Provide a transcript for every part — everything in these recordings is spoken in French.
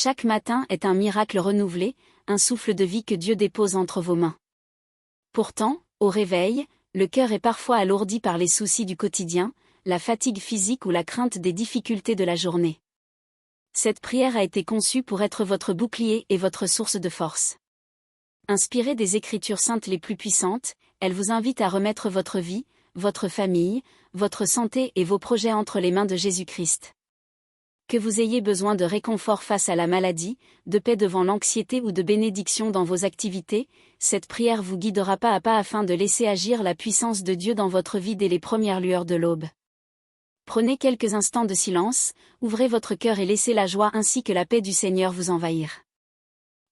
Chaque matin est un miracle renouvelé, un souffle de vie que Dieu dépose entre vos mains. Pourtant, au réveil, le cœur est parfois alourdi par les soucis du quotidien, la fatigue physique ou la crainte des difficultés de la journée. Cette prière a été conçue pour être votre bouclier et votre source de force. Inspirée des Écritures saintes les plus puissantes, elle vous invite à remettre votre vie, votre famille, votre santé et vos projets entre les mains de Jésus-Christ. Que vous ayez besoin de réconfort face à la maladie, de paix devant l'anxiété ou de bénédiction dans vos activités, cette prière vous guidera pas à pas afin de laisser agir la puissance de Dieu dans votre vie dès les premières lueurs de l'aube. Prenez quelques instants de silence, ouvrez votre cœur et laissez la joie ainsi que la paix du Seigneur vous envahir.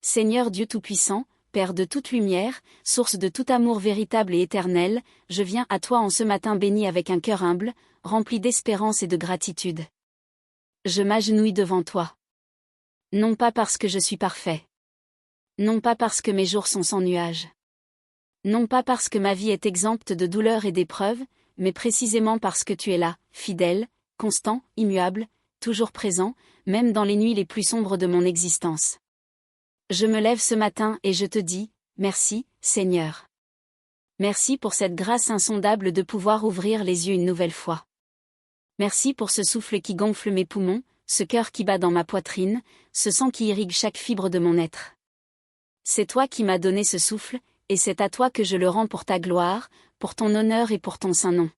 Seigneur Dieu Tout-Puissant, Père de toute lumière, source de tout amour véritable et éternel, je viens à toi en ce matin béni avec un cœur humble, rempli d'espérance et de gratitude. Je m'agenouille devant toi. Non pas parce que je suis parfait. Non pas parce que mes jours sont sans nuages. Non pas parce que ma vie est exempte de douleurs et d'épreuves, mais précisément parce que tu es là, fidèle, constant, immuable, toujours présent, même dans les nuits les plus sombres de mon existence. Je me lève ce matin et je te dis, merci, Seigneur. Merci pour cette grâce insondable de pouvoir ouvrir les yeux une nouvelle fois. Merci pour ce souffle qui gonfle mes poumons, ce cœur qui bat dans ma poitrine, ce sang qui irrigue chaque fibre de mon être. C'est toi qui m'as donné ce souffle, et c'est à toi que je le rends pour ta gloire, pour ton honneur et pour ton saint nom.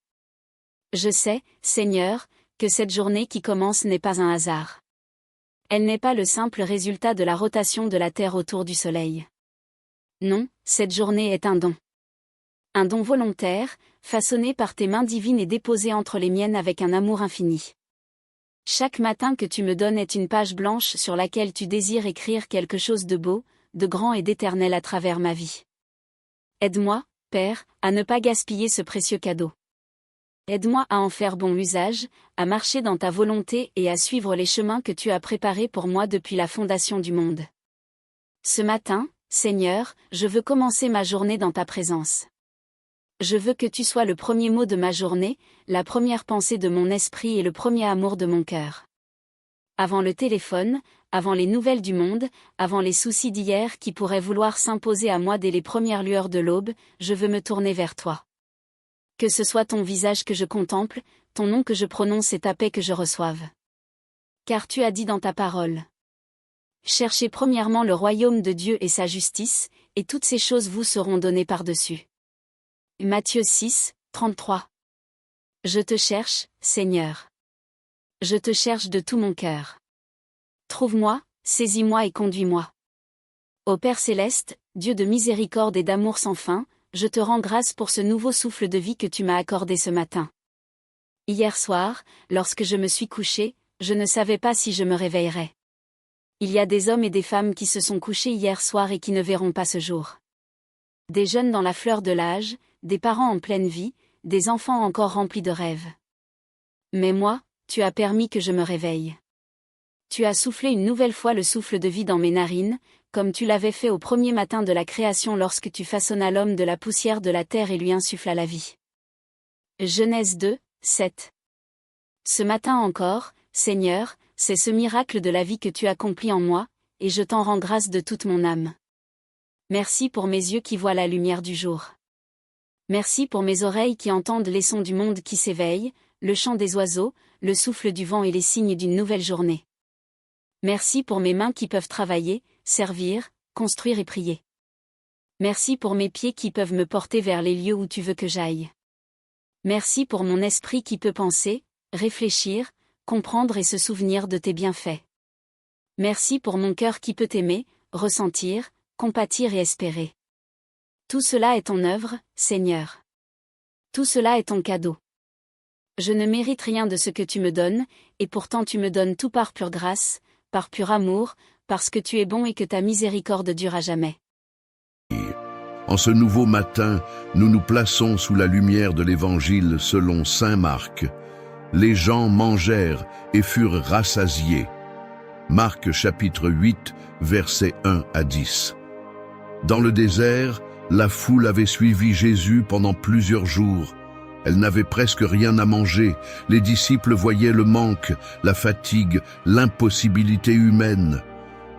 Je sais, Seigneur, que cette journée qui commence n'est pas un hasard. Elle n'est pas le simple résultat de la rotation de la Terre autour du Soleil. Non, cette journée est un don. Un don volontaire, façonné par tes mains divines et déposé entre les miennes avec un amour infini. Chaque matin que tu me donnes est une page blanche sur laquelle tu désires écrire quelque chose de beau, de grand et d'éternel à travers ma vie. Aide-moi, Père, à ne pas gaspiller ce précieux cadeau. Aide-moi à en faire bon usage, à marcher dans ta volonté et à suivre les chemins que tu as préparés pour moi depuis la fondation du monde. Ce matin, Seigneur, je veux commencer ma journée dans ta présence. Je veux que tu sois le premier mot de ma journée, la première pensée de mon esprit et le premier amour de mon cœur. Avant le téléphone, avant les nouvelles du monde, avant les soucis d'hier qui pourraient vouloir s'imposer à moi dès les premières lueurs de l'aube, je veux me tourner vers toi. Que ce soit ton visage que je contemple, ton nom que je prononce et ta paix que je reçoive. Car tu as dit dans ta parole. Cherchez premièrement le royaume de Dieu et sa justice, et toutes ces choses vous seront données par-dessus. Matthieu 6, 33. Je te cherche, Seigneur. Je te cherche de tout mon cœur. Trouve-moi, saisis-moi et conduis-moi. Ô Père céleste, Dieu de miséricorde et d'amour sans fin, je te rends grâce pour ce nouveau souffle de vie que tu m'as accordé ce matin. Hier soir, lorsque je me suis couché, je ne savais pas si je me réveillerais. Il y a des hommes et des femmes qui se sont couchés hier soir et qui ne verront pas ce jour. Des jeunes dans la fleur de l'âge, des parents en pleine vie, des enfants encore remplis de rêves. Mais moi, tu as permis que je me réveille. Tu as soufflé une nouvelle fois le souffle de vie dans mes narines, comme tu l'avais fait au premier matin de la création lorsque tu façonnas l'homme de la poussière de la terre et lui insufflas la vie. Genèse 2, 7. Ce matin encore, Seigneur, c'est ce miracle de la vie que tu accomplis en moi, et je t'en rends grâce de toute mon âme. Merci pour mes yeux qui voient la lumière du jour. Merci pour mes oreilles qui entendent les sons du monde qui s'éveille, le chant des oiseaux, le souffle du vent et les signes d'une nouvelle journée. Merci pour mes mains qui peuvent travailler, servir, construire et prier. Merci pour mes pieds qui peuvent me porter vers les lieux où tu veux que j'aille. Merci pour mon esprit qui peut penser, réfléchir, comprendre et se souvenir de tes bienfaits. Merci pour mon cœur qui peut aimer, ressentir, compatir et espérer. Tout cela est ton œuvre, Seigneur. Tout cela est ton cadeau. Je ne mérite rien de ce que tu me donnes, et pourtant tu me donnes tout par pure grâce, par pur amour, parce que tu es bon et que ta miséricorde dure à jamais. En ce nouveau matin, nous nous plaçons sous la lumière de l'Évangile selon saint Marc. Les gens mangèrent et furent rassasiés. Marc chapitre 8, versets 1 à 10. Dans le désert, la foule avait suivi Jésus pendant plusieurs jours. Elle n'avait presque rien à manger. Les disciples voyaient le manque, la fatigue, l'impossibilité humaine.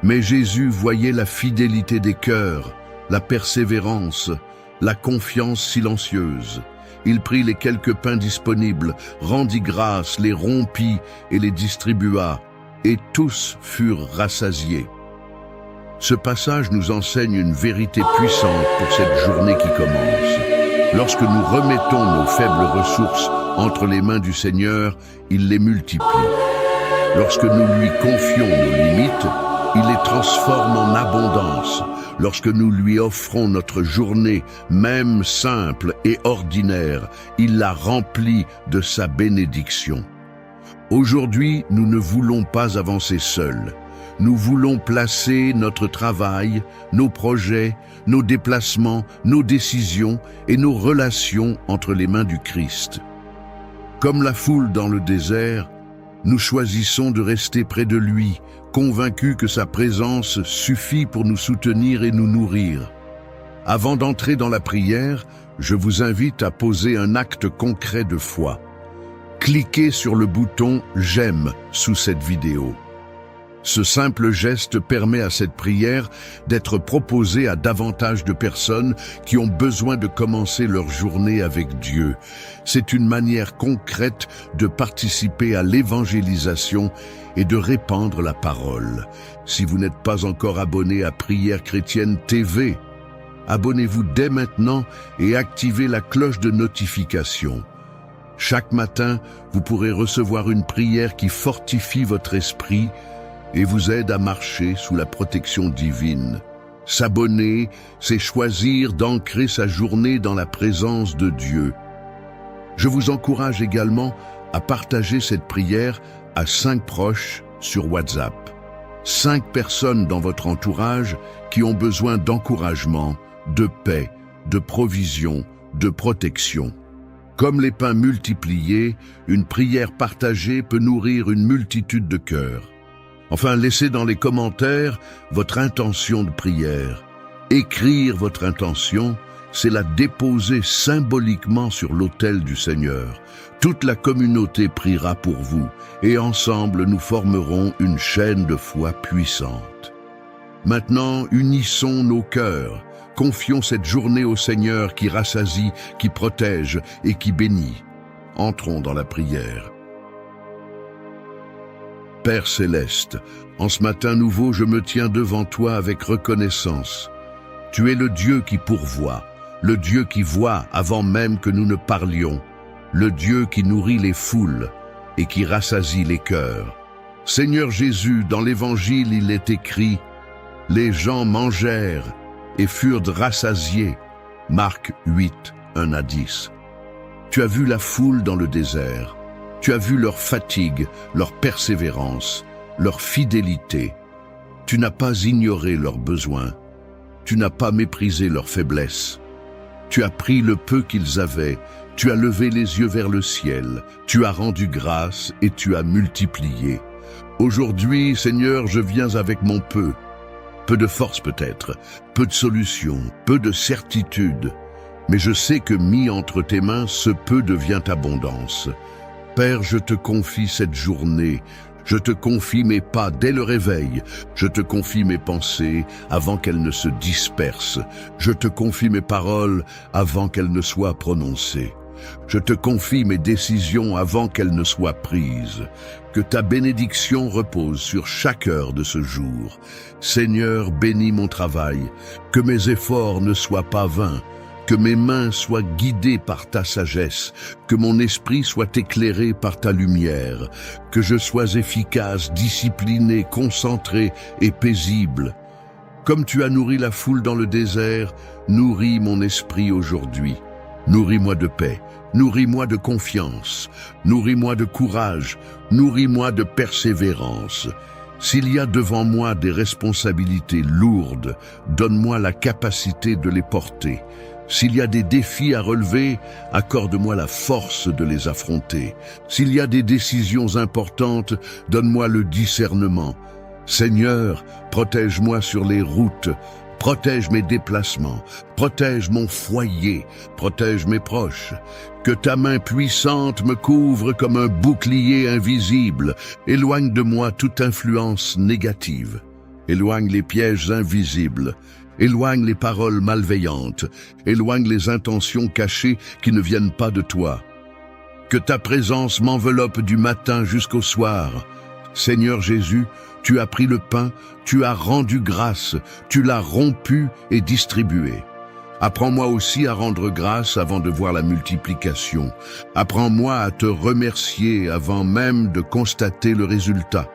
Mais Jésus voyait la fidélité des cœurs, la persévérance, la confiance silencieuse. Il prit les quelques pains disponibles, rendit grâce, les rompit et les distribua, et tous furent rassasiés. Ce passage nous enseigne une vérité puissante pour cette journée qui commence. Lorsque nous remettons nos faibles ressources entre les mains du Seigneur, il les multiplie. Lorsque nous lui confions nos limites, il les transforme en abondance. Lorsque nous lui offrons notre journée, même simple et ordinaire, il la remplit de sa bénédiction. Aujourd'hui, nous ne voulons pas avancer seuls. Nous voulons placer notre travail, nos projets, nos déplacements, nos décisions et nos relations entre les mains du Christ. Comme la foule dans le désert, nous choisissons de rester près de lui, convaincus que sa présence suffit pour nous soutenir et nous nourrir. Avant d'entrer dans la prière, je vous invite à poser un acte concret de foi. Cliquez sur le bouton « J'aime » sous cette vidéo. Ce simple geste permet à cette prière d'être proposée à davantage de personnes qui ont besoin de commencer leur journée avec Dieu. C'est une manière concrète de participer à l'évangélisation et de répandre la parole. Si vous n'êtes pas encore abonné à Prière Chrétienne TV, abonnez-vous dès maintenant et activez la cloche de notification. Chaque matin, vous pourrez recevoir une prière qui fortifie votre esprit et vous aide à marcher sous la protection divine. S'abonner, c'est choisir d'ancrer sa journée dans la présence de Dieu. Je vous encourage également à partager cette prière à 5 proches sur WhatsApp. 5 personnes dans votre entourage qui ont besoin d'encouragement, de paix, de provision, de protection. Comme les pains multipliés, une prière partagée peut nourrir une multitude de cœurs. Enfin, laissez dans les commentaires votre intention de prière. Écrire votre intention, c'est la déposer symboliquement sur l'autel du Seigneur. Toute la communauté priera pour vous, et ensemble nous formerons une chaîne de foi puissante. Maintenant, unissons nos cœurs. Confions cette journée au Seigneur qui rassasie, qui protège et qui bénit. Entrons dans la prière. Père céleste, en ce matin nouveau, je me tiens devant toi avec reconnaissance. Tu es le Dieu qui pourvoit, le Dieu qui voit avant même que nous ne parlions, le Dieu qui nourrit les foules et qui rassasie les cœurs. Seigneur Jésus, dans l'Évangile, il est écrit « Les gens mangèrent et furent rassasiés » Marc 8, 1 à 10. Tu as vu la foule dans le désert. Tu as vu leur fatigue, leur persévérance, leur fidélité. Tu n'as pas ignoré leurs besoins. Tu n'as pas méprisé leurs faiblesses. Tu as pris le peu qu'ils avaient. Tu as levé les yeux vers le ciel. Tu as rendu grâce et tu as multiplié. Aujourd'hui, Seigneur, je viens avec mon peu. Peu de force peut-être, peu de solutions, peu de certitude. Mais je sais que mis entre tes mains, ce peu devient abondance. Père, je te confie cette journée, je te confie mes pas dès le réveil, je te confie mes pensées avant qu'elles ne se dispersent, je te confie mes paroles avant qu'elles ne soient prononcées, je te confie mes décisions avant qu'elles ne soient prises. Que ta bénédiction repose sur chaque heure de ce jour. Seigneur, bénis mon travail, que mes efforts ne soient pas vains, que mes mains soient guidées par ta sagesse, que mon esprit soit éclairé par ta lumière, que je sois efficace, discipliné, concentré et paisible. Comme tu as nourri la foule dans le désert, nourris mon esprit aujourd'hui. Nourris-moi de paix, nourris-moi de confiance, nourris-moi de courage, nourris-moi de persévérance. S'il y a devant moi des responsabilités lourdes, donne-moi la capacité de les porter. S'il y a des défis à relever, accorde-moi la force de les affronter. S'il y a des décisions importantes, donne-moi le discernement. Seigneur, protège-moi sur les routes, protège mes déplacements, protège mon foyer, protège mes proches. Que ta main puissante me couvre comme un bouclier invisible, éloigne de moi toute influence négative. Éloigne les pièges invisibles. Éloigne les paroles malveillantes. Éloigne les intentions cachées qui ne viennent pas de toi. Que ta présence m'enveloppe du matin jusqu'au soir. Seigneur Jésus, tu as pris le pain, tu as rendu grâce, tu l'as rompu et distribué. Apprends-moi aussi à rendre grâce avant de voir la multiplication. Apprends-moi à te remercier avant même de constater le résultat.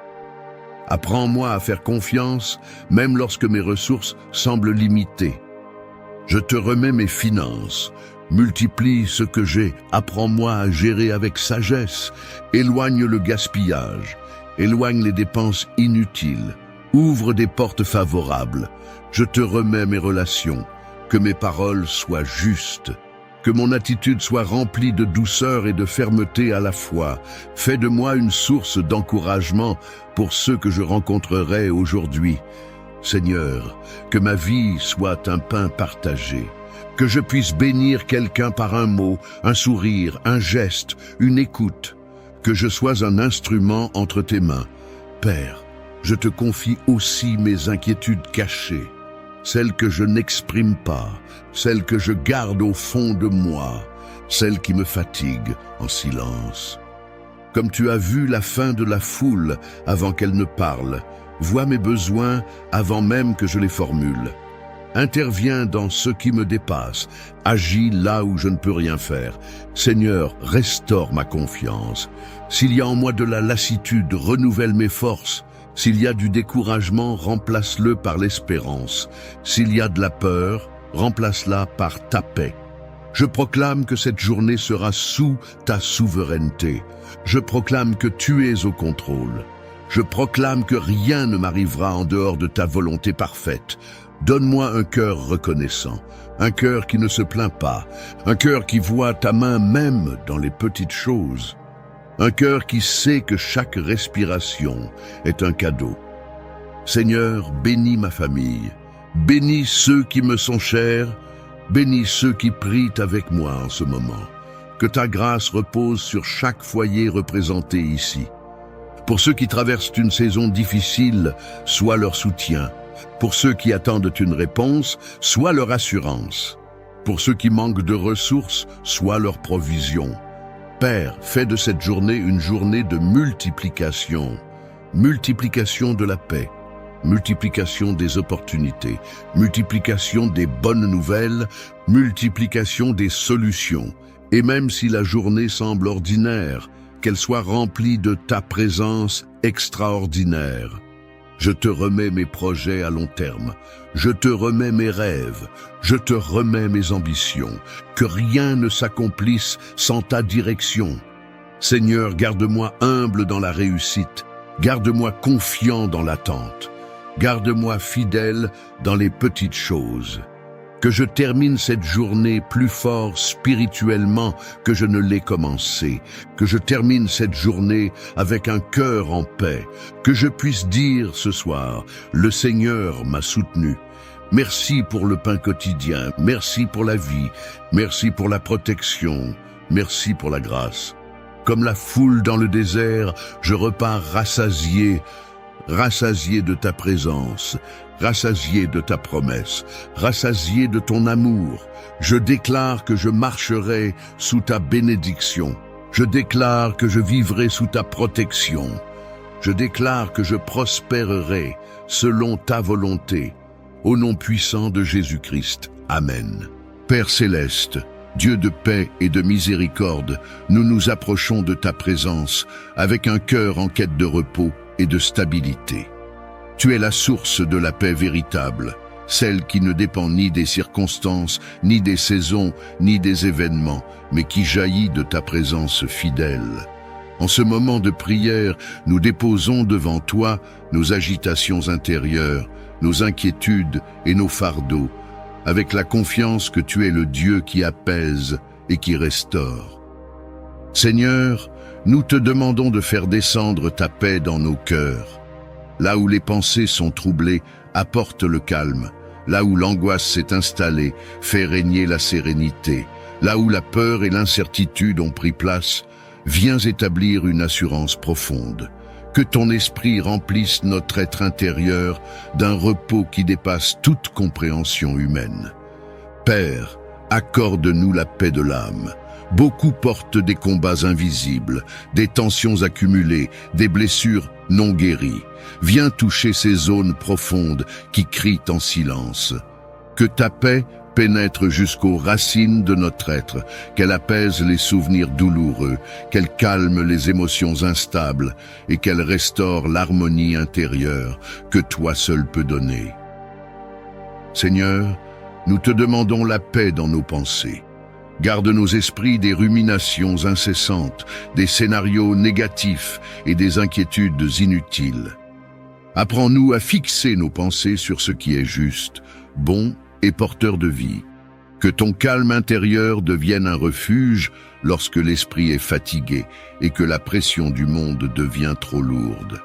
Apprends-moi à faire confiance, même lorsque mes ressources semblent limitées. Je te remets mes finances. Multiplie ce que j'ai. Apprends-moi à gérer avec sagesse. Éloigne le gaspillage. Éloigne les dépenses inutiles. Ouvre des portes favorables. Je te remets mes relations. Que mes paroles soient justes. Que mon attitude soit remplie de douceur et de fermeté à la fois. Fais de moi une source d'encouragement pour ceux que je rencontrerai aujourd'hui. Seigneur, que ma vie soit un pain partagé. Que je puisse bénir quelqu'un par un mot, un sourire, un geste, une écoute. Que je sois un instrument entre tes mains. Père, je te confie aussi mes inquiétudes cachées. Celles que je n'exprime pas, celles que je garde au fond de moi, celles qui me fatiguent en silence. Comme tu as vu la faim de la foule avant qu'elle ne parle, vois mes besoins avant même que je les formule. Interviens dans ce qui me dépasse, agis là où je ne peux rien faire. Seigneur, restaure ma confiance. S'il y a en moi de la lassitude, renouvelle mes forces. S'il y a du découragement, remplace-le par l'espérance. S'il y a de la peur, remplace-la par ta paix. Je proclame que cette journée sera sous ta souveraineté. Je proclame que tu es au contrôle. Je proclame que rien ne m'arrivera en dehors de ta volonté parfaite. Donne-moi un cœur reconnaissant, un cœur qui ne se plaint pas, un cœur qui voit ta main même dans les petites choses. Un cœur qui sait que chaque respiration est un cadeau. Seigneur, bénis ma famille, bénis ceux qui me sont chers, bénis ceux qui prient avec moi en ce moment. Que ta grâce repose sur chaque foyer représenté ici. Pour ceux qui traversent une saison difficile, sois leur soutien. Pour ceux qui attendent une réponse, sois leur assurance. Pour ceux qui manquent de ressources, sois leur provision. Père, fais de cette journée une journée de multiplication. Multiplication de la paix, multiplication des opportunités, multiplication des bonnes nouvelles, multiplication des solutions. Et même si la journée semble ordinaire, qu'elle soit remplie de ta présence extraordinaire. Je te remets mes projets à long terme. Je te remets mes rêves. Je te remets mes ambitions. Que rien ne s'accomplisse sans ta direction. Seigneur, garde-moi humble dans la réussite. Garde-moi confiant dans l'attente. Garde-moi fidèle dans les petites choses. Que je termine cette journée plus fort spirituellement que je ne l'ai commencé. Que je termine cette journée avec un cœur en paix. Que je puisse dire ce soir, le Seigneur m'a soutenu. Merci pour le pain quotidien, merci pour la vie, merci pour la protection, merci pour la grâce. Comme la foule dans le désert, je repars rassasié de ta présence, rassasié de ta promesse, rassasié de ton amour. Je déclare que je marcherai sous ta bénédiction. Je déclare que je vivrai sous ta protection. Je déclare que je prospérerai selon ta volonté. Au nom puissant de Jésus-Christ. Amen. Père céleste, Dieu de paix et de miséricorde, nous nous approchons de ta présence avec un cœur en quête de repos et de stabilité. Tu es la source de la paix véritable, celle qui ne dépend ni des circonstances, ni des saisons, ni des événements, mais qui jaillit de ta présence fidèle. En ce moment de prière, nous déposons devant toi nos agitations intérieures, nos inquiétudes et nos fardeaux, avec la confiance que tu es le Dieu qui apaise et qui restaure. Seigneur, nous te demandons de faire descendre ta paix dans nos cœurs. Là où les pensées sont troublées, apporte le calme. Là où l'angoisse s'est installée, fais régner la sérénité. Là où la peur et l'incertitude ont pris place, viens établir une assurance profonde. Que ton esprit remplisse notre être intérieur d'un repos qui dépasse toute compréhension humaine. Père, accorde-nous la paix de l'âme. Beaucoup portent des combats invisibles, des tensions accumulées, des blessures non guéries. Viens toucher ces zones profondes qui crient en silence. Que ta paix pénètre jusqu'aux racines de notre être, qu'elle apaise les souvenirs douloureux, qu'elle calme les émotions instables et qu'elle restaure l'harmonie intérieure que toi seul peux donner. Seigneur, nous te demandons la paix dans nos pensées. Garde nos esprits des ruminations incessantes, des scénarios négatifs et des inquiétudes inutiles. Apprends-nous à fixer nos pensées sur ce qui est juste, bon et porteur de vie. Que ton calme intérieur devienne un refuge lorsque l'esprit est fatigué et que la pression du monde devient trop lourde.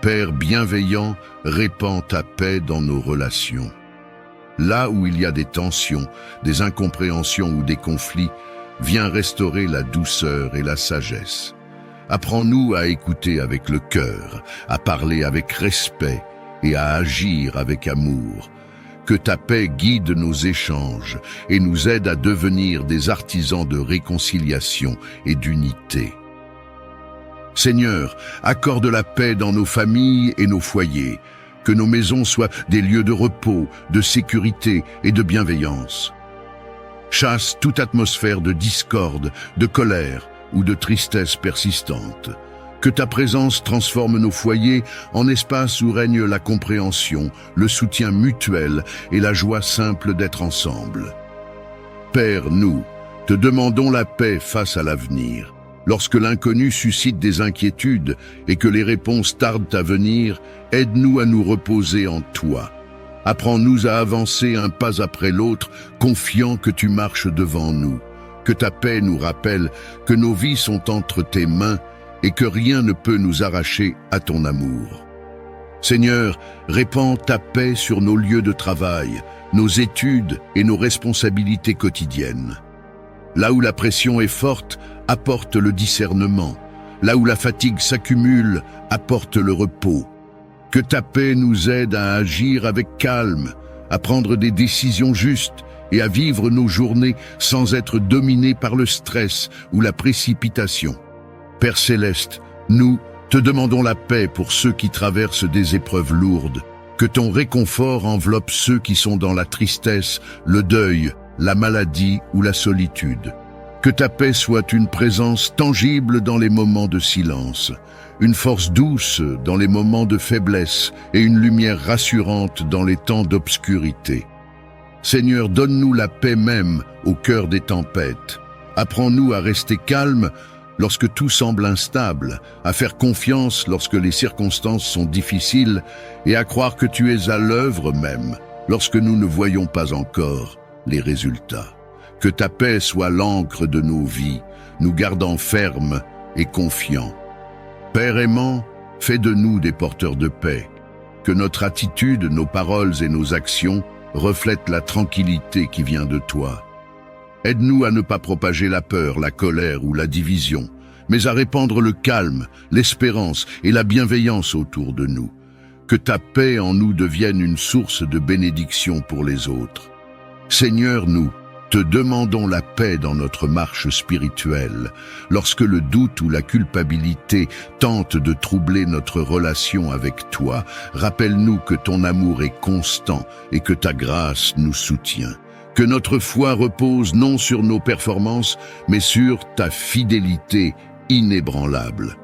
Père bienveillant, répands ta paix dans nos relations. Là où il y a des tensions, des incompréhensions ou des conflits, viens restaurer la douceur et la sagesse. Apprends-nous à écouter avec le cœur, à parler avec respect et à agir avec amour. Que ta paix guide nos échanges et nous aide à devenir des artisans de réconciliation et d'unité. Seigneur, accorde la paix dans nos familles et nos foyers. Que nos maisons soient des lieux de repos, de sécurité et de bienveillance. Chasse toute atmosphère de discorde, de colère ou de tristesse persistante. Que ta présence transforme nos foyers en espaces où règne la compréhension, le soutien mutuel et la joie simple d'être ensemble. Père, nous te demandons la paix face à l'avenir. Lorsque l'inconnu suscite des inquiétudes et que les réponses tardent à venir, aide-nous à nous reposer en toi. Apprends-nous à avancer un pas après l'autre, confiant que tu marches devant nous. Que ta paix nous rappelle que nos vies sont entre tes mains et que rien ne peut nous arracher à ton amour. Seigneur, répands ta paix sur nos lieux de travail, nos études et nos responsabilités quotidiennes. Là où la pression est forte, apporte le discernement. Là où la fatigue s'accumule, apporte le repos. Que ta paix nous aide à agir avec calme, à prendre des décisions justes et à vivre nos journées sans être dominés par le stress ou la précipitation. Père Céleste, nous te demandons la paix pour ceux qui traversent des épreuves lourdes. Que ton réconfort enveloppe ceux qui sont dans la tristesse, le deuil, la maladie ou la solitude. Que ta paix soit une présence tangible dans les moments de silence, une force douce dans les moments de faiblesse et une lumière rassurante dans les temps d'obscurité. Seigneur, donne-nous la paix même au cœur des tempêtes. Apprends-nous à rester calmes lorsque tout semble instable, à faire confiance lorsque les circonstances sont difficiles et à croire que tu es à l'œuvre même lorsque nous ne voyons pas encore les résultats. Que ta paix soit l'encre de nos vies, nous gardant fermes et confiants. Père aimant, fais de nous des porteurs de paix. Que notre attitude, nos paroles et nos actions reflètent la tranquillité qui vient de toi. Aide-nous à ne pas propager la peur, la colère ou la division, mais à répandre le calme, l'espérance et la bienveillance autour de nous. Que ta paix en nous devienne une source de bénédiction pour les autres. Seigneur, nous te demandons la paix dans notre marche spirituelle. Lorsque le doute ou la culpabilité tentent de troubler notre relation avec toi, rappelle-nous que ton amour est constant et que ta grâce nous soutient. Que notre foi repose non sur nos performances, mais sur ta fidélité inébranlable.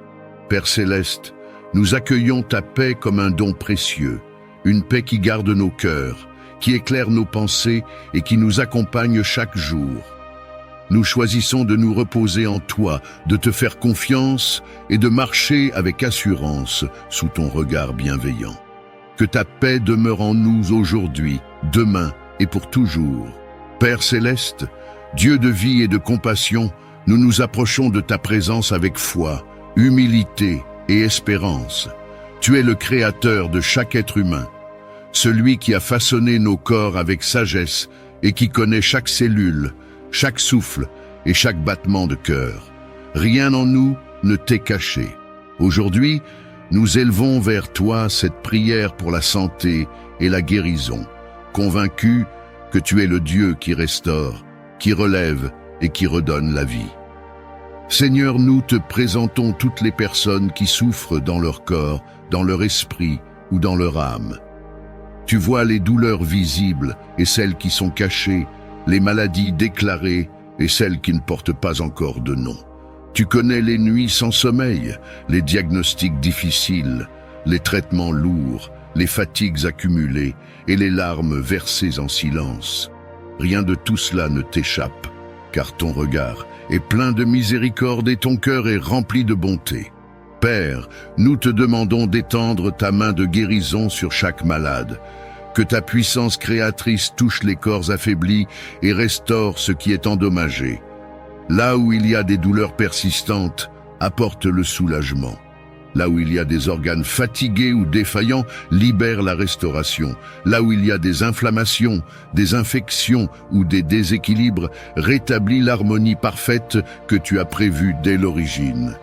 Père Céleste, nous accueillons ta paix comme un don précieux, une paix qui garde nos cœurs, qui éclaire nos pensées et qui nous accompagne chaque jour. Nous choisissons de nous reposer en toi, de te faire confiance et de marcher avec assurance sous ton regard bienveillant. Que ta paix demeure en nous aujourd'hui, demain et pour toujours. Père Céleste, Dieu de vie et de compassion, nous nous approchons de ta présence avec foi, humilité et espérance. Tu es le créateur de chaque être humain, celui qui a façonné nos corps avec sagesse et qui connaît chaque cellule, chaque souffle et chaque battement de cœur. Rien en nous ne t'est caché. Aujourd'hui, Nous élevons vers toi cette prière pour la santé et la guérison, convaincus que tu es le Dieu qui restaure, qui relève et qui redonne la vie. Seigneur, nous te présentons toutes les personnes qui souffrent dans leur corps, dans leur esprit ou dans leur âme. Tu vois les douleurs visibles et celles qui sont cachées, les maladies déclarées et celles qui ne portent pas encore de nom. Tu connais les nuits sans sommeil, les diagnostics difficiles, les traitements lourds, les fatigues accumulées et les larmes versées en silence. Rien de tout cela ne t'échappe, car ton regard est plein de miséricorde et ton cœur est rempli de bonté. Père, nous te demandons d'étendre ta main de guérison sur chaque malade, que ta puissance créatrice touche les corps affaiblis et restaure ce qui est endommagé. Là où il y a des douleurs persistantes, apporte le soulagement. Là où il y a des organes fatigués ou défaillants, libère la restauration. Là où il y a des inflammations, des infections ou des déséquilibres, rétablis l'harmonie parfaite que tu as prévue dès l'origine.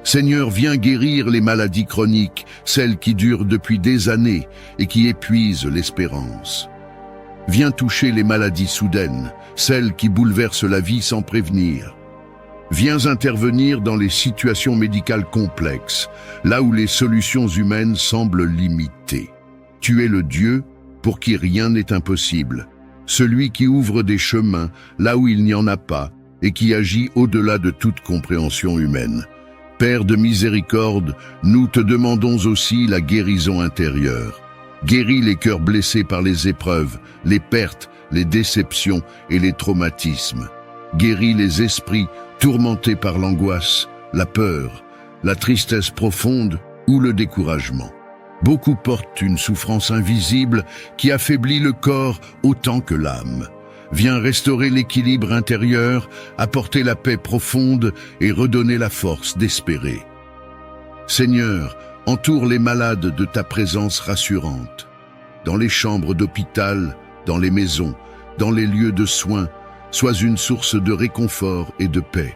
Seigneur, viens guérir les maladies chroniques, celles qui durent depuis des années et qui épuisent l'espérance. Viens toucher les maladies soudaines, celles qui bouleversent la vie sans prévenir. Viens intervenir dans les situations médicales complexes, là où les solutions humaines semblent limitées. Tu es le Dieu pour qui rien n'est impossible, celui qui ouvre des chemins là où il n'y en a pas et qui agit au-delà de toute compréhension humaine. Père de miséricorde, nous te demandons aussi la guérison intérieure. Guéris les cœurs blessés par les épreuves, les pertes, les déceptions et les traumatismes. Guéris les esprits tourmentés par l'angoisse, la peur, la tristesse profonde ou le découragement. Beaucoup portent une souffrance invisible qui affaiblit le corps autant que l'âme. Viens restaurer l'équilibre intérieur, apporter la paix profonde et redonner la force d'espérer. Seigneur, entoure les malades de ta présence rassurante. Dans les chambres d'hôpital, dans les maisons, dans les lieux de soins, sois une source de réconfort et de paix.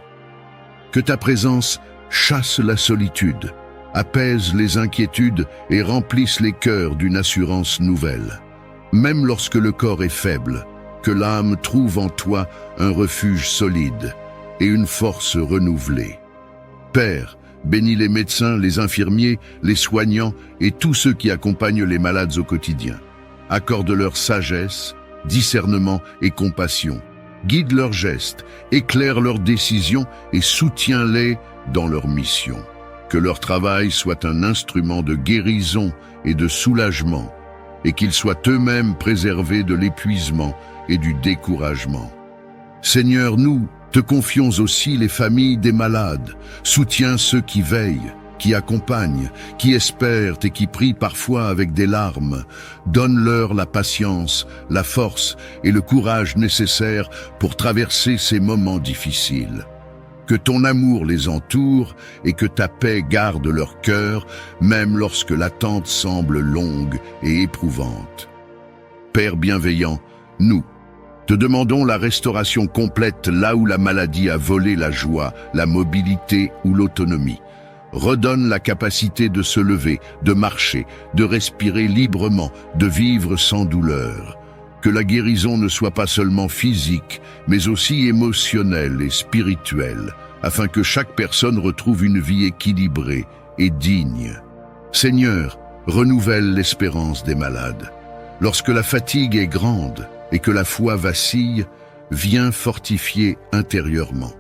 Que ta présence chasse la solitude, apaise les inquiétudes et remplisse les cœurs d'une assurance nouvelle. Même lorsque le corps est faible, que l'âme trouve en toi un refuge solide et une force renouvelée. Père, bénis les médecins, les infirmiers, les soignants et tous ceux qui accompagnent les malades au quotidien. Accorde-leur sagesse, discernement et compassion. Guide leurs gestes, éclaire leurs décisions et soutiens-les dans leur mission. Que leur travail soit un instrument de guérison et de soulagement, et qu'ils soient eux-mêmes préservés de l'épuisement et du découragement. Seigneur, nous te confions aussi les familles des malades. Soutiens ceux qui veillent, qui accompagnent, qui espèrent et qui prient parfois avec des larmes. Donne-leur la patience, la force et le courage nécessaires pour traverser ces moments difficiles. Que ton amour les entoure et que ta paix garde leur cœur, même lorsque l'attente semble longue et éprouvante. Père bienveillant, nous te demandons la restauration complète là où la maladie a volé la joie, la mobilité ou l'autonomie. Redonne la capacité de se lever, de marcher, de respirer librement, de vivre sans douleur. Que la guérison ne soit pas seulement physique, mais aussi émotionnelle et spirituelle, afin que chaque personne retrouve une vie équilibrée et digne. Seigneur, renouvelle l'espérance des malades. Lorsque la fatigue est grande et que la foi vacille, viens fortifier intérieurement.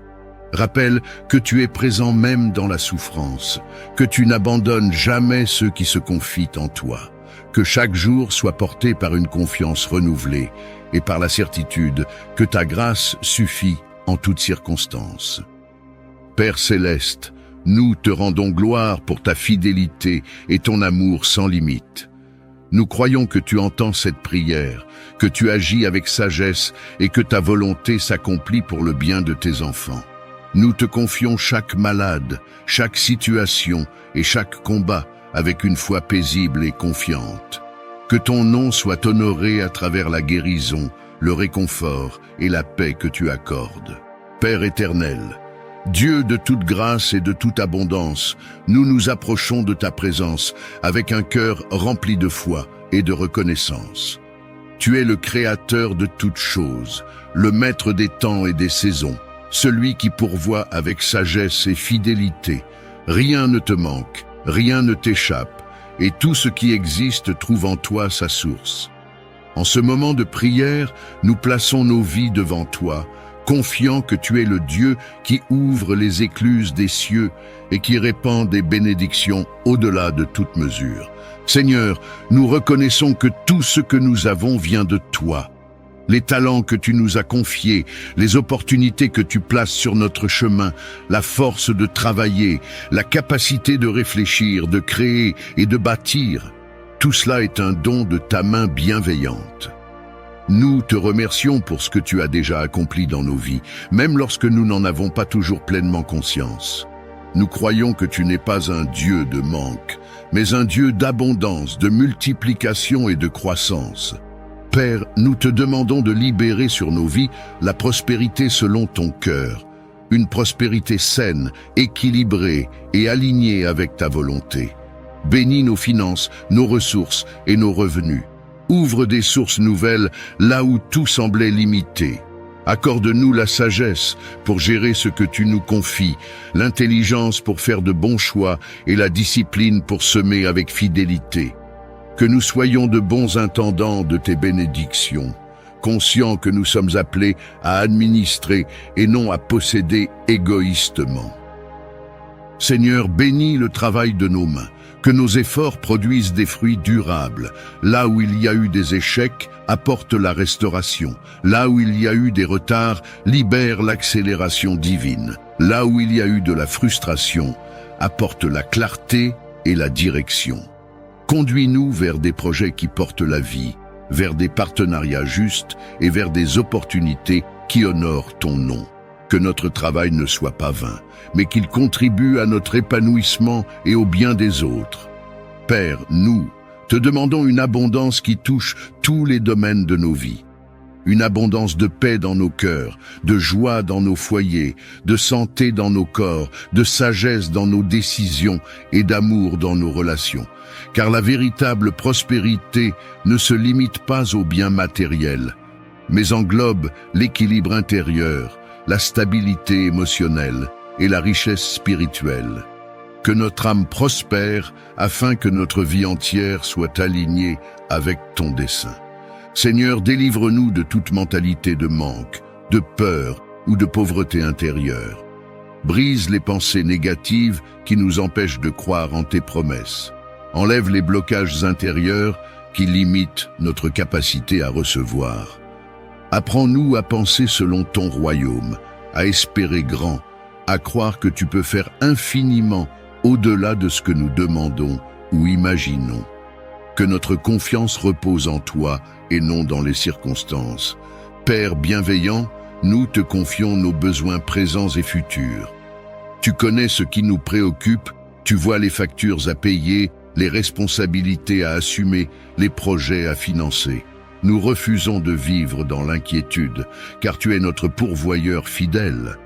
Rappelle que tu es présent même dans la souffrance, que tu n'abandonnes jamais ceux qui se confient en toi. Que chaque jour soit porté par une confiance renouvelée et par la certitude que ta grâce suffit en toutes circonstances. Père céleste, nous te rendons gloire pour ta fidélité et ton amour sans limite. Nous croyons que tu entends cette prière, que tu agis avec sagesse et que ta volonté s'accomplit pour le bien de tes enfants. Nous te confions chaque malade, chaque situation et chaque combat avec une foi paisible et confiante. Que ton nom soit honoré à travers la guérison, le réconfort et la paix que tu accordes. Père éternel, Dieu de toute grâce et de toute abondance, nous nous approchons de ta présence avec un cœur rempli de foi et de reconnaissance. Tu es le Créateur de toutes choses, le Maître des temps et des saisons, celui qui pourvoit avec sagesse et fidélité. Rien ne te manque, rien ne t'échappe, et tout ce qui existe trouve en toi sa source. En ce moment de prière, nous plaçons nos vies devant toi, confiant que tu es le Dieu qui ouvre les écluses des cieux et qui répand des bénédictions au-delà de toute mesure. Seigneur, nous reconnaissons que tout ce que nous avons vient de toi. Les talents que tu nous as confiés, les opportunités que tu places sur notre chemin, la force de travailler, la capacité de réfléchir, de créer et de bâtir, tout cela est un don de ta main bienveillante. Nous te remercions pour ce que tu as déjà accompli dans nos vies, même lorsque nous n'en avons pas toujours pleinement conscience. Nous croyons que tu n'es pas un Dieu de manque, mais un Dieu d'abondance, de multiplication et de croissance. Père, nous te demandons de libérer sur nos vies la prospérité selon ton cœur, une prospérité saine, équilibrée et alignée avec ta volonté. Bénis nos finances, nos ressources et nos revenus. Ouvre des sources nouvelles là où tout semblait limité. Accorde-nous la sagesse pour gérer ce que tu nous confies, l'intelligence pour faire de bons choix et la discipline pour semer avec fidélité. Que nous soyons de bons intendants de tes bénédictions, conscients que nous sommes appelés à administrer et non à posséder égoïstement. Seigneur, bénis le travail de nos mains, que nos efforts produisent des fruits durables. Là où il y a eu des échecs, apporte la restauration. Là où il y a eu des retards, libère l'accélération divine. Là où il y a eu de la frustration, apporte la clarté et la direction. Conduis-nous vers des projets qui portent la vie, vers des partenariats justes et vers des opportunités qui honorent ton nom. Que notre travail ne soit pas vain, mais qu'il contribue à notre épanouissement et au bien des autres. Père, nous te demandons une abondance qui touche tous les domaines de nos vies. Une abondance de paix dans nos cœurs, de joie dans nos foyers, de santé dans nos corps, de sagesse dans nos décisions et d'amour dans nos relations. Car la véritable prospérité ne se limite pas aux biens matériels, mais englobe l'équilibre intérieur, la stabilité émotionnelle et la richesse spirituelle. Que notre âme prospère afin que notre vie entière soit alignée avec ton dessein. Seigneur, délivre-nous de toute mentalité de manque, de peur ou de pauvreté intérieure. Brise les pensées négatives qui nous empêchent de croire en tes promesses. Enlève les blocages intérieurs qui limitent notre capacité à recevoir. Apprends-nous à penser selon ton royaume, à espérer grand, à croire que tu peux faire infiniment au-delà de ce que nous demandons ou imaginons. Que notre confiance repose en toi et non dans les circonstances. Père bienveillant, nous te confions nos besoins présents et futurs. Tu connais ce qui nous préoccupe, tu vois les factures à payer, les responsabilités à assumer, les projets à financer. Nous refusons de vivre dans l'inquiétude, car tu es notre pourvoyeur fidèle.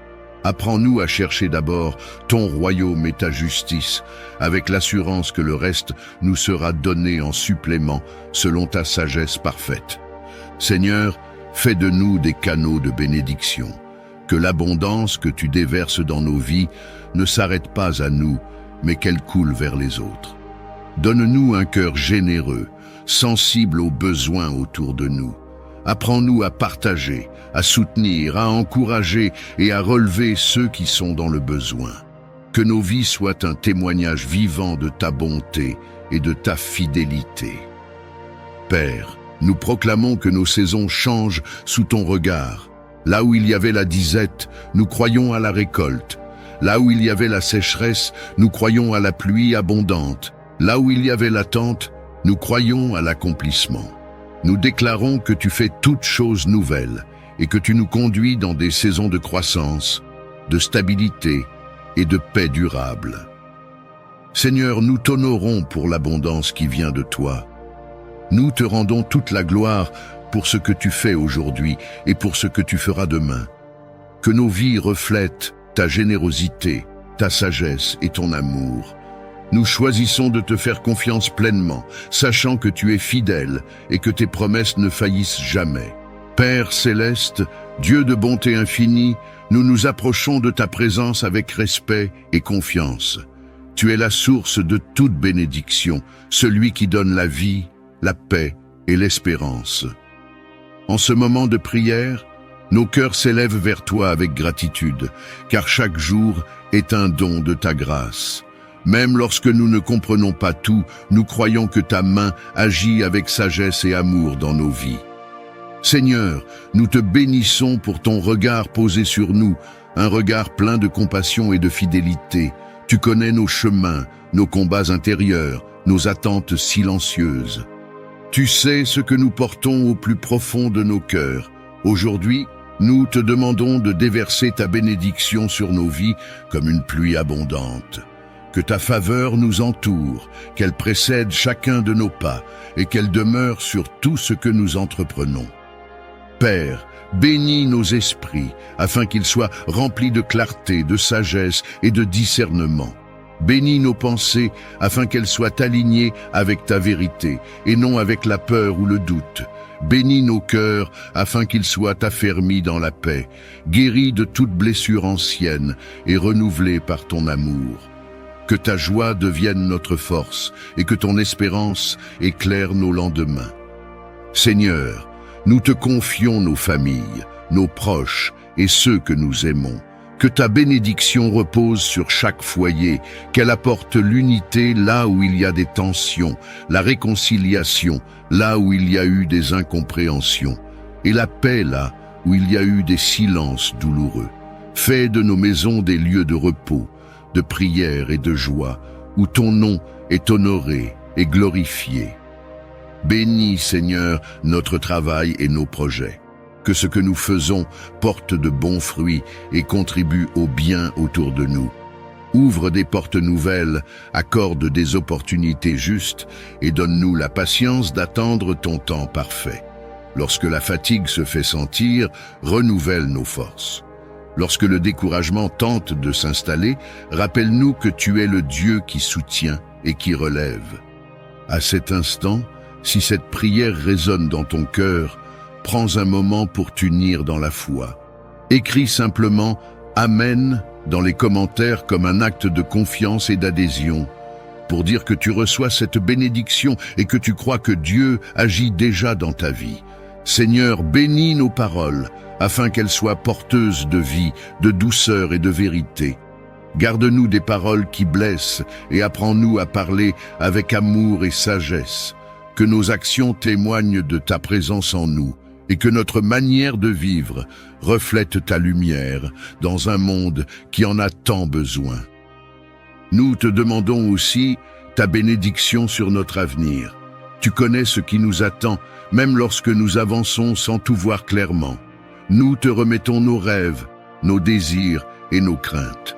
Apprends-nous à chercher d'abord ton royaume et ta justice, avec l'assurance que le reste nous sera donné en supplément selon ta sagesse parfaite. Seigneur, fais de nous des canaux de bénédiction. Que l'abondance que tu déverses dans nos vies ne s'arrête pas à nous, mais qu'elle coule vers les autres. Donne-nous un cœur généreux, sensible aux besoins autour de nous. Apprends-nous à partager, à soutenir, à encourager et à relever ceux qui sont dans le besoin. Que nos vies soient un témoignage vivant de ta bonté et de ta fidélité. Père, nous proclamons que nos saisons changent sous ton regard. Là où il y avait la disette, nous croyons à la récolte. Là où il y avait la sécheresse, nous croyons à la pluie abondante. Là où il y avait l'attente, nous croyons à l'accomplissement. Nous déclarons que tu fais toutes choses nouvelles et que tu nous conduis dans des saisons de croissance, de stabilité et de paix durable. Seigneur, nous t'honorons pour l'abondance qui vient de toi. Nous te rendons toute la gloire pour ce que tu fais aujourd'hui et pour ce que tu feras demain. Que nos vies reflètent ta générosité, ta sagesse et ton amour. Nous choisissons de te faire confiance pleinement, sachant que tu es fidèle et que tes promesses ne faillissent jamais. Père céleste, Dieu de bonté infinie, nous nous approchons de ta présence avec respect et confiance. Tu es la source de toute bénédiction, celui qui donne la vie, la paix et l'espérance. En ce moment de prière, nos cœurs s'élèvent vers toi avec gratitude, car chaque jour est un don de ta grâce. Même lorsque nous ne comprenons pas tout, nous croyons que ta main agit avec sagesse et amour dans nos vies. Seigneur, nous te bénissons pour ton regard posé sur nous, un regard plein de compassion et de fidélité. Tu connais nos chemins, nos combats intérieurs, nos attentes silencieuses. Tu sais ce que nous portons au plus profond de nos cœurs. Aujourd'hui, nous te demandons de déverser ta bénédiction sur nos vies comme une pluie abondante. Que ta faveur nous entoure, qu'elle précède chacun de nos pas et qu'elle demeure sur tout ce que nous entreprenons. Père, bénis nos esprits afin qu'ils soient remplis de clarté, de sagesse et de discernement. Bénis nos pensées afin qu'elles soient alignées avec ta vérité et non avec la peur ou le doute. Bénis nos cœurs afin qu'ils soient affermis dans la paix, guéris de toute blessure ancienne et renouvelés par ton amour. Que ta joie devienne notre force et que ton espérance éclaire nos lendemains. Seigneur, nous te confions nos familles, nos proches et ceux que nous aimons. Que ta bénédiction repose sur chaque foyer, qu'elle apporte l'unité là où il y a des tensions, la réconciliation là où il y a eu des incompréhensions, et la paix là où il y a eu des silences douloureux. Fais de nos maisons des lieux de repos, de prière et de joie, où ton nom est honoré et glorifié. Bénis, Seigneur, notre travail et nos projets. Que ce que nous faisons porte de bons fruits et contribue au bien autour de nous. Ouvre des portes nouvelles, accorde des opportunités justes et donne-nous la patience d'attendre ton temps parfait. Lorsque la fatigue se fait sentir, renouvelle nos forces. Lorsque le découragement tente de s'installer, rappelle-nous que tu es le Dieu qui soutient et qui relève. À cet instant, si cette prière résonne dans ton cœur, prends un moment pour t'unir dans la foi. Écris simplement « Amen » dans les commentaires comme un acte de confiance et d'adhésion, pour dire que tu reçois cette bénédiction et que tu crois que Dieu agit déjà dans ta vie. Seigneur, bénis nos paroles, afin qu'elles soient porteuses de vie, de douceur et de vérité. Garde-nous des paroles qui blessent et apprends-nous à parler avec amour et sagesse. Que nos actions témoignent de ta présence en nous et que notre manière de vivre reflète ta lumière dans un monde qui en a tant besoin. Nous te demandons aussi ta bénédiction sur notre avenir. Tu connais ce qui nous attend, même lorsque nous avançons sans tout voir clairement. Nous te remettons nos rêves, nos désirs et nos craintes.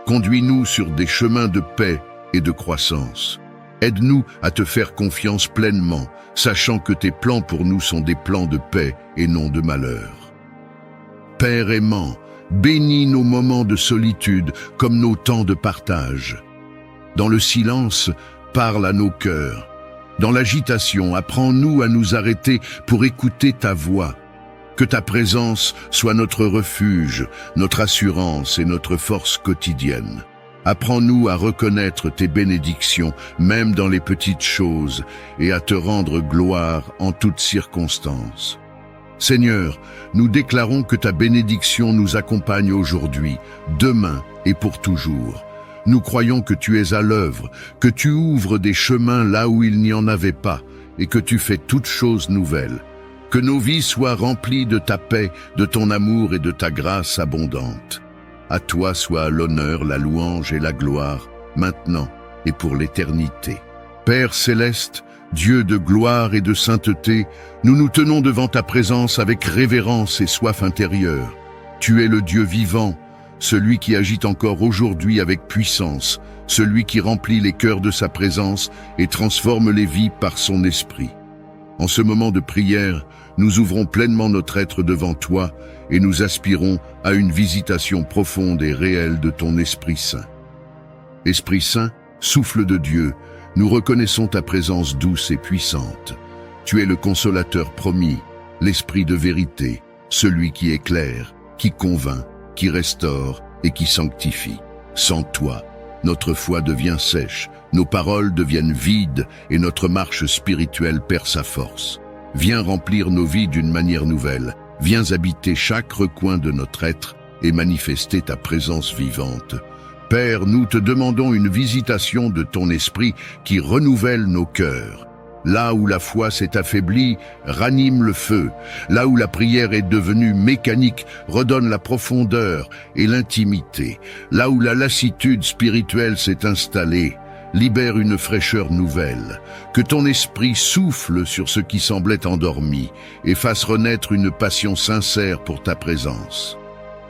Conduis-nous sur des chemins de paix et de croissance. Aide-nous à te faire confiance pleinement, sachant que tes plans pour nous sont des plans de paix et non de malheur. Père aimant, bénis nos moments de solitude comme nos temps de partage. Dans le silence, parle à nos cœurs. Dans l'agitation, apprends-nous à nous arrêter pour écouter ta voix. Que ta présence soit notre refuge, notre assurance et notre force quotidienne. Apprends-nous à reconnaître tes bénédictions, même dans les petites choses, et à te rendre gloire en toutes circonstances. Seigneur, nous déclarons que ta bénédiction nous accompagne aujourd'hui, demain et pour toujours. Nous croyons que tu es à l'œuvre, que tu ouvres des chemins là où il n'y en avait pas, et que tu fais toutes choses nouvelles. Que nos vies soient remplies de ta paix, de ton amour et de ta grâce abondante. À toi soit l'honneur, la louange et la gloire, maintenant et pour l'éternité. Père céleste, Dieu de gloire et de sainteté, nous nous tenons devant ta présence avec révérence et soif intérieure. Tu es le Dieu vivant, celui qui agit encore aujourd'hui avec puissance, celui qui remplit les cœurs de sa présence et transforme les vies par son esprit. En ce moment de prière, nous ouvrons pleinement notre être devant toi et nous aspirons à une visitation profonde et réelle de ton Esprit Saint. Esprit Saint, souffle de Dieu, nous reconnaissons ta présence douce et puissante. Tu es le consolateur promis, l'Esprit de vérité, celui qui éclaire, qui convainc, qui restaure et qui sanctifie. Sans toi, notre foi devient sèche, nos paroles deviennent vides et notre marche spirituelle perd sa force. Viens remplir nos vies d'une manière nouvelle. Viens habiter chaque recoin de notre être et manifester ta présence vivante. Père, nous te demandons une visitation de ton esprit qui renouvelle nos cœurs. Là où la foi s'est affaiblie, ranime le feu. Là où la prière est devenue mécanique, redonne la profondeur et l'intimité. Là où la lassitude spirituelle s'est installée, libère une fraîcheur nouvelle. Que ton esprit souffle sur ce qui semblait endormi et fasse renaître une passion sincère pour ta présence.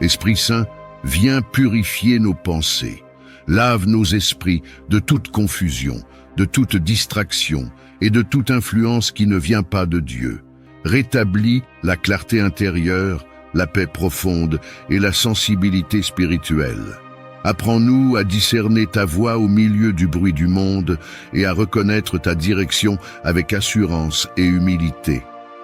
Esprit Saint, viens purifier nos pensées. Lave nos esprits de toute confusion, de toute distraction et de toute influence qui ne vient pas de Dieu. Rétablis la clarté intérieure, la paix profonde et la sensibilité spirituelle. Apprends-nous à discerner ta voix au milieu du bruit du monde et à reconnaître ta direction avec assurance et humilité.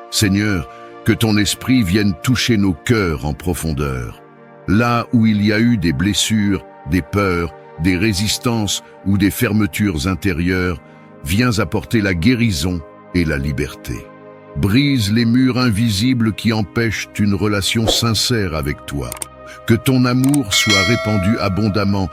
Seigneur, que ton esprit vienne toucher nos cœurs en profondeur. Là où il y a eu des blessures, des peurs, des résistances ou des fermetures intérieures, viens apporter la guérison et la liberté. Brise les murs invisibles qui empêchent une relation sincère avec toi. Que ton amour soit répandu abondamment